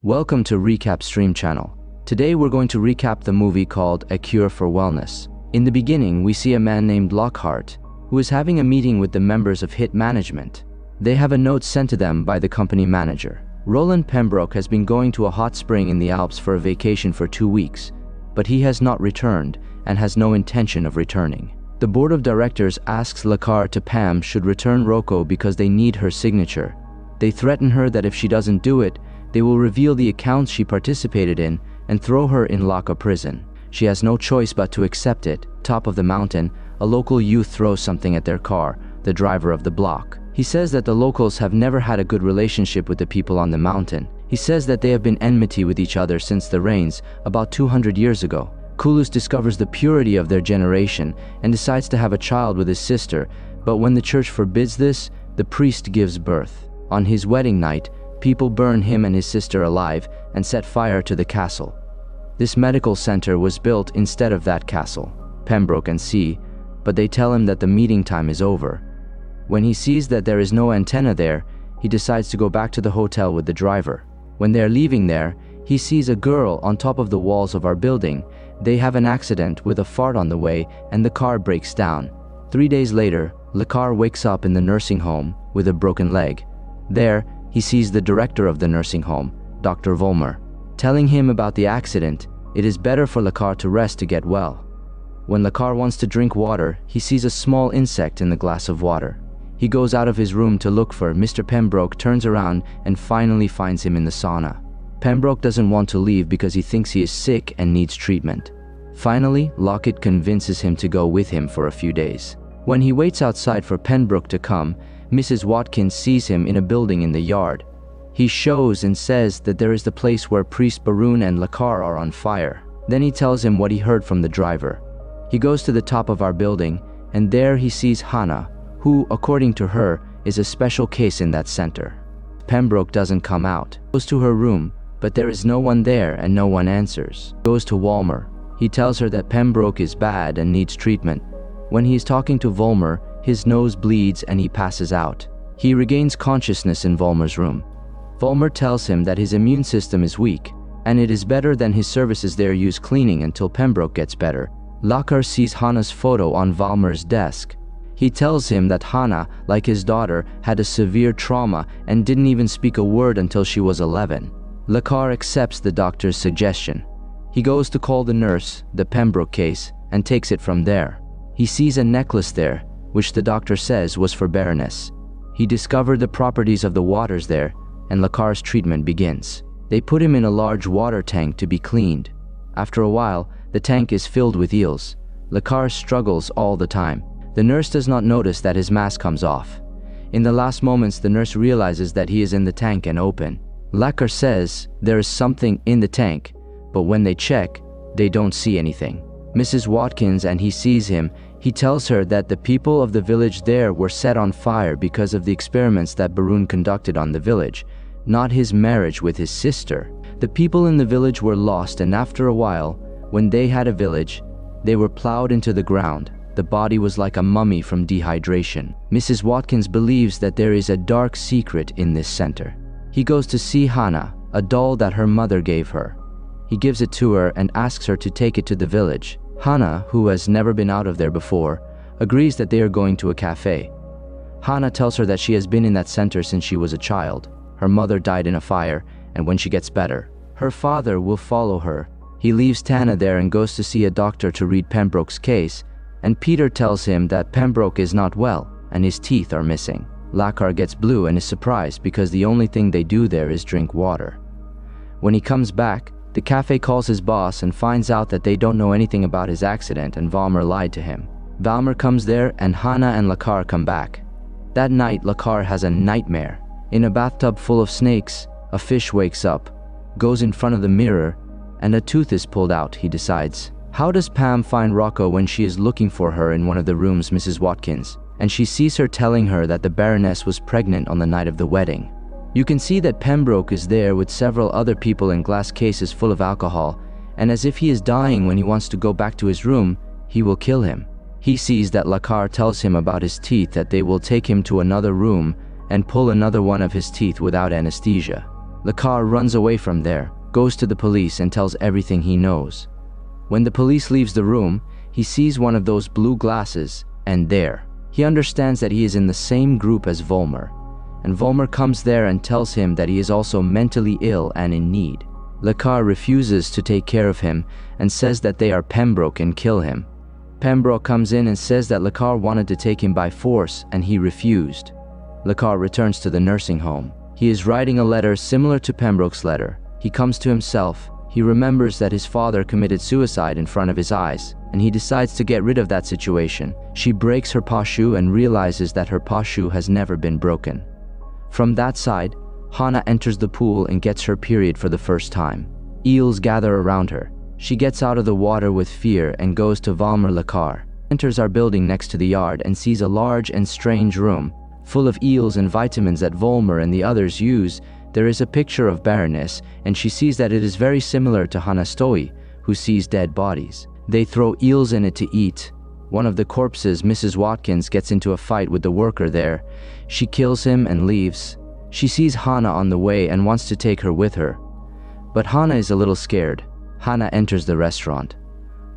Welcome to Recap Stream Channel. Today we're going to recap the movie called A Cure for Wellness. In the beginning, we see a man named Lockhart, who is having a meeting with the members of Hit Management. They have a note sent to them by the company manager. Roland Pembroke has been going to a hot spring in the Alps for a vacation for 2 weeks, but he has not returned and has no intention of returning. The board of directors asks Lockhart to Pam should return Rocco because they need her signature. They threaten her that if she doesn't do it, they will reveal the accounts she participated in and throw her in Lockhart prison. She has no choice but to accept it. Top of the mountain, a local youth throws something at their car, the driver of the block. He says that the locals have never had a good relationship with the people on the mountain. He says that they have been enmity with each other since the rains, about 200 years ago. Kulus discovers the purity of their generation and decides to have a child with his sister, but when the church forbids this, the priest gives birth. On his wedding night, people burn him and his sister alive and set fire to the castle. This medical center was built instead of that castle. Pembroke and see, but they tell him that the meeting time is over. When he sees that there is no antenna there, he decides to go back to the hotel with the driver. When they're leaving there, he sees a girl on top of the walls of our building. They have an accident with a fart on the way and the car breaks down. 3 days later, Lockhart wakes up in the nursing home with a broken leg. There, he sees the director of the nursing home, Dr. Vollmer, telling him about the accident. It is better for Lockhart to rest to get well. When Lockhart wants to drink water, he sees a small insect in the glass of water. He goes out of his room to look for Mr. Pembroke, turns around and finally finds him in the sauna. Pembroke doesn't want to leave because he thinks he is sick and needs treatment. Finally, Lockhart convinces him to go with him for a few days. When he waits outside for Pembroke to come, Mrs. Watkins sees him in a building in the yard. He shows and says that there is the place where Priest Baroon and Lockhart are on fire. Then he tells him what he heard from the driver. He goes to the top of our building, and there he sees Hannah, who, according to her, is a special case in that center. Pembroke doesn't come out. He goes to her room, but there is no one there and no one answers. He goes to Vollmer. He tells her that Pembroke is bad and needs treatment. When he is talking to Vollmer, his nose bleeds and he passes out. He regains consciousness in Vollmer's room. Vollmer tells him that his immune system is weak, and it is better than his services there use cleaning until Pembroke gets better. Lockhart sees Hannah's photo on Vollmer's desk. He tells him that Hannah, like his daughter, had a severe trauma and didn't even speak a word until she was 11. Lockhart accepts the doctor's suggestion. He goes to call the nurse, the Pembroke case, and takes it from there. He sees a necklace there, which the doctor says was for Baroness. He discovered the properties of the waters there, and Lockhart's treatment begins. They put him in a large water tank to be cleaned. After a while, the tank is filled with eels. Lockhart struggles all the time. The nurse does not notice that his mask comes off. In the last moments, the nurse realizes that he is in the tank and open. Lockhart says there is something in the tank, but when they check, they don't see anything. Mrs. Watkins and he sees him. He tells her that the people of the village there were set on fire because of the experiments that Baroon conducted on the village, not his marriage with his sister. The people in the village were lost, and after a while, when they had a village, they were plowed into the ground. The body was like a mummy from dehydration. Mrs. Watkins believes that there is a dark secret in this center. He goes to see Hannah, a doll that her mother gave her. He gives it to her and asks her to take it to the village. Hannah, who has never been out of there before, agrees that they are going to a cafe. Hannah tells her that she has been in that center since she was a child. Her mother died in a fire, and when she gets better, her father will follow her. He leaves Tana there and goes to see a doctor to read Pembroke's case, and Peter tells him that Pembroke is not well and his teeth are missing. Lockhart gets blue and is surprised because the only thing they do there is drink water. When he comes back, the cafe calls his boss and finds out that they don't know anything about his accident and Vollmer lied to him. Vollmer comes there and Hannah and Lockhart come back. That night, Lockhart has a nightmare. In a bathtub full of snakes, a fish wakes up, goes in front of the mirror, and a tooth is pulled out, he decides. How does Pam find Rocco when she is looking for her in one of the rooms, Mrs. Watkins, and she sees her telling her that the Baroness was pregnant on the night of the wedding? You can see that Pembroke is there with several other people in glass cases full of alcohol, and as if he is dying when he wants to go back to his room, he will kill him. He sees that Lockhart tells him about his teeth, that they will take him to another room and pull another one of his teeth without anesthesia. Lockhart runs away from there, goes to the police and tells everything he knows. When the police leaves the room, he sees one of those blue glasses, and there, he understands that he is in the same group as Volmer. And Volmer comes there and tells him that he is also mentally ill and in need. Lockhart refuses to take care of him and says that they are Pembroke and kill him. Pembroke comes in and says that Lockhart wanted to take him by force and he refused. Lockhart returns to the nursing home. He is writing a letter similar to Pembroke's letter. He comes to himself. He remembers that his father committed suicide in front of his eyes, and he decides to get rid of that situation. She breaks her paw shoe and realizes that her paw shoe has never been broken. From that side, Hannah enters the pool and gets her period for the first time. Eels gather around her. She gets out of the water with fear and goes to Volmer Lockhart. Enters our building next to the yard and sees a large and strange room, full of eels and vitamins that Volmer and the others use. There is a picture of Baroness, and she sees that it is very similar to Hannah Stowe, who sees dead bodies. They throw eels in it to eat. One of the corpses, Mrs. Watkins, gets into a fight with the worker there. She kills him and leaves. She sees Hannah on the way and wants to take her with her. But Hannah is a little scared. Hannah enters the restaurant.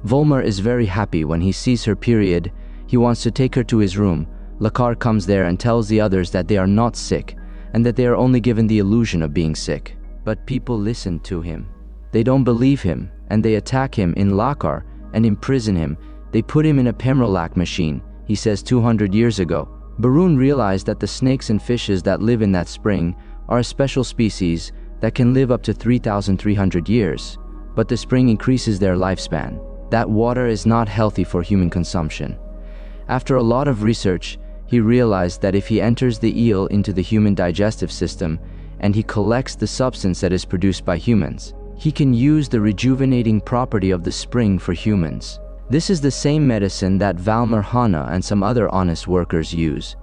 Volmer is very happy when he sees her period. He wants to take her to his room. Lockhart comes there and tells the others that they are not sick and that they are only given the illusion of being sick. But people listen to him. They don't believe him and they attack him in Lockhart and imprison him. They put him in a Pemrolac machine, he says 200 years ago. Baroon realized that the snakes and fishes that live in that spring are a special species that can live up to 3,300 years, but the spring increases their lifespan. That water is not healthy for human consumption. After a lot of research, he realized that if he enters the eel into the human digestive system and he collects the substance that is produced by humans, he can use the rejuvenating property of the spring for humans. This is the same medicine that Volmer, Hannah, and some other honest workers use.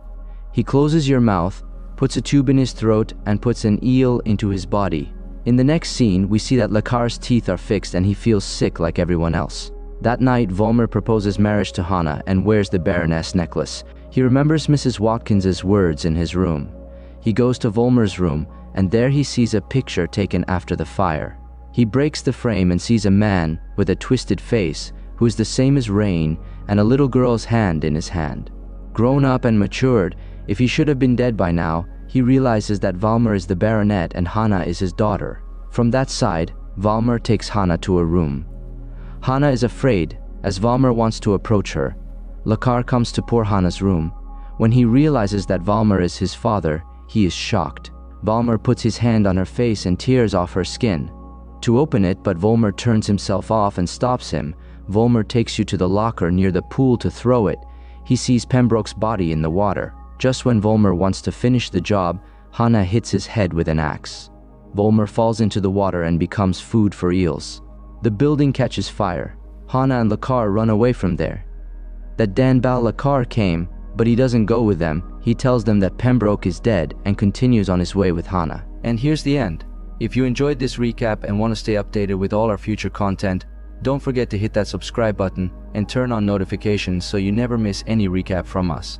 He closes your mouth, puts a tube in his throat, and puts an eel into his body. In the next scene, we see that Lockhart's teeth are fixed and he feels sick like everyone else. That night, Volmer proposes marriage to Hannah and wears the Baroness necklace. He remembers Mrs. Watkins's words in his room. He goes to Volmer's room, and there he sees a picture taken after the fire. He breaks the frame and sees a man with a twisted face who is the same as Rain and a little girl's hand in his hand. Grown up and matured, if he should have been dead by now, he realizes that Volmer is the baronet and Hannah is his daughter. From that side, Volmer takes Hannah to a room. Hannah is afraid as Volmer wants to approach her. Lockhart comes to poor Hannah's room. When he realizes that Volmer is his father, he is shocked. Volmer puts his hand on her face and tears off her skin. To open it, but Volmer turns himself off and stops him. Volmer takes you to the locker near the pool to throw it. He sees Pembroke's body in the water. Just when Volmer wants to finish the job, Hannah hits his head with an axe. Volmer falls into the water and becomes food for eels. The building catches fire. Hannah and Lockhart run away from there. That Dan Bal Lockhart came, but he doesn't go with them. He tells them that Pembroke is dead and continues on his way with Hannah. And here's the end. If you enjoyed this recap and want to stay updated with all our future content, don't forget to hit that subscribe button and turn on notifications so you never miss any recap from us.